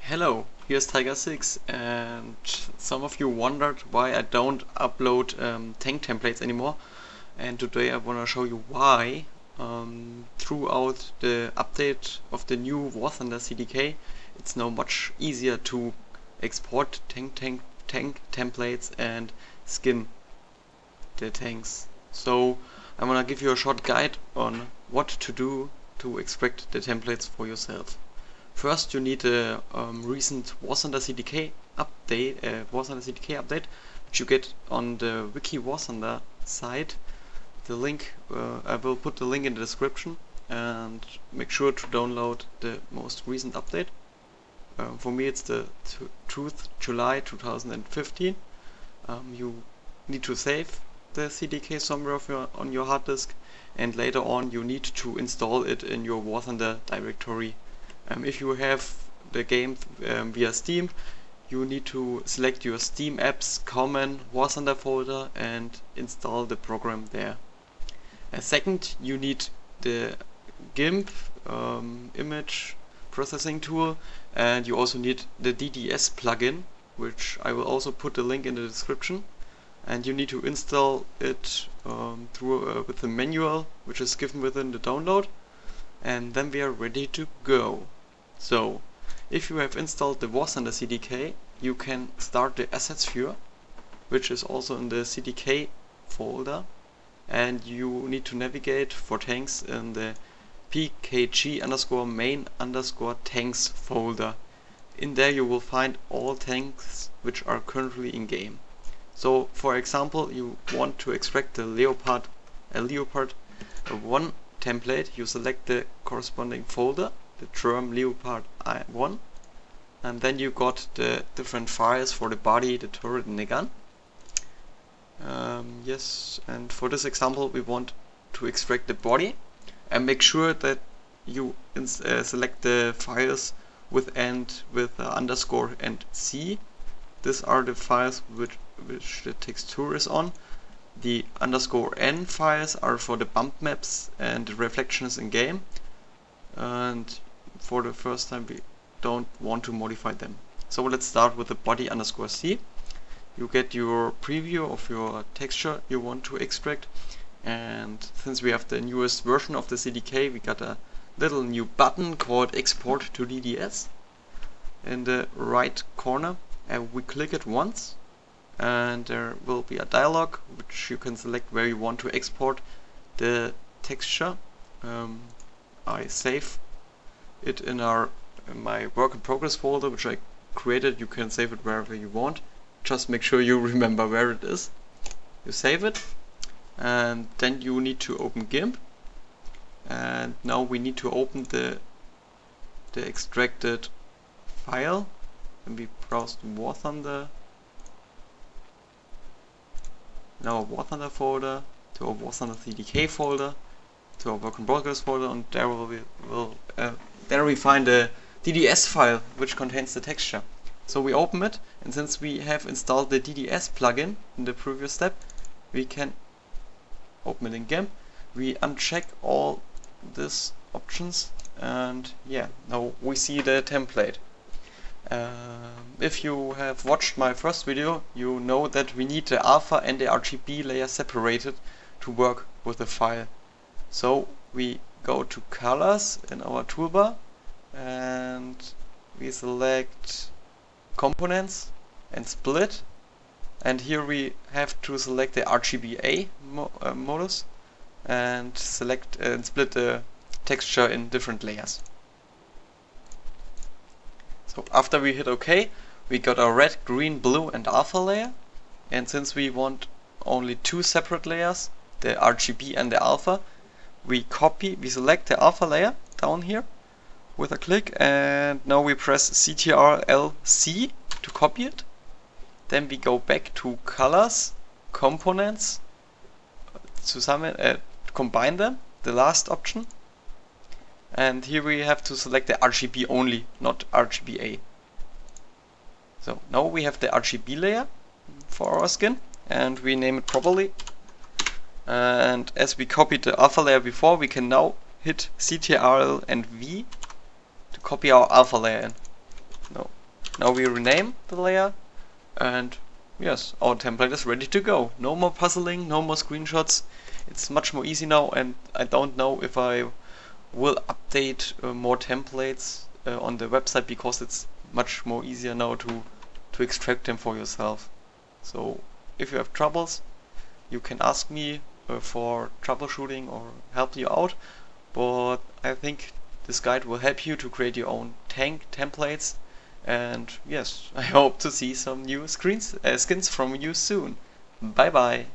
Hello, here's Tiger6, and some of you wondered why I don't upload tank templates anymore, and today I want to show you why. Throughout the update of the new Thunder CDK, it's now much easier to export tank templates and skin the tanks. So I want to give you a short guide on what to do to extract the templates for yourself. First, you need a recent Thunder CDK update, which you get on the Wiki Thunder site. The link, I will put the link in the description, and make sure to download the most recent update. For me, it's the 2nd July 2015. You need to save the CDK somewhere on your hard disk, and later on you need to install it in your Thunder directory. If you have the game via Steam, you need to select your Steam Apps Common Thunder folder and install the program there. Second, you need the GIMP image processing tool, and you also need the DDS plugin, which I will also put the link in the description. And you need to install it with the manual, which is given within the download, and then we are ready to go. So, if you have installed the Thunder CDK, you can start the assets viewer, which is also in the CDK folder, and you need to navigate for tanks in the pkg_main_tanks folder. In there you will find all tanks which are currently in game. So, for example, you want to extract the Leopard 1 template, you select the corresponding folder, the term Leopard 1, and then you got the different files for the body, the turret and the gun. Yes, and for this example we want to extract the body, and make sure that you select the files with underscore and C. These are the files which the texture is on. The underscore N files are for the bump maps and the reflections in game, and for the first time we don't want to modify them. So let's start with the body underscore C. You get your preview of your texture you want to extract, and since we have the newest version of the CDK, we got a little new button called Export to DDS in the right corner, and we click it once and there will be a dialog which you can select where you want to export the texture. I save it in my work in progress folder, which I created. You can save it wherever you want, just make sure you remember where it is. You save it, and then you need to open GIMP, and now we need to open the extracted file, and we browse to Thunder, in our Thunder folder, to our Thunder CDK folder, to our work in progress folder, and there we find the DDS file which contains the texture. So we open it, and since we have installed the DDS plugin in the previous step, we can open it in GIMP. We uncheck all these options, and yeah, now we see the template. If you have watched my first video, you know that we need the alpha and the RGB layer separated to work with the file. So we go to colors in our toolbar, and we select components and split, and here we have to select the RGBA modus and select and split the texture in different layers. So after we hit OK, we got our red, green, blue and alpha layer, and since we want only two separate layers, the RGB and the alpha, we select the alpha layer down here with a click, and now we press Ctrl+C to copy it. Then we go back to colors, components, to combine them, the last option. And here we have to select the RGB only, not RGBA. So now we have the RGB layer for our skin, and we name it properly. And as we copied the alpha layer before, we can now hit Ctrl and V to copy our alpha layer in. No, Now we rename the layer, and yes, our template is ready to go. No more puzzling, no more screenshots. It's much more easy now, and I don't know if I will update more templates on the website, because it's much more easier now to extract them for yourself. So if you have troubles, you can ask me for troubleshooting or help you out, but I think this guide will help you to create your own tank templates. And yes, I hope to see some new skins from you soon. Bye bye.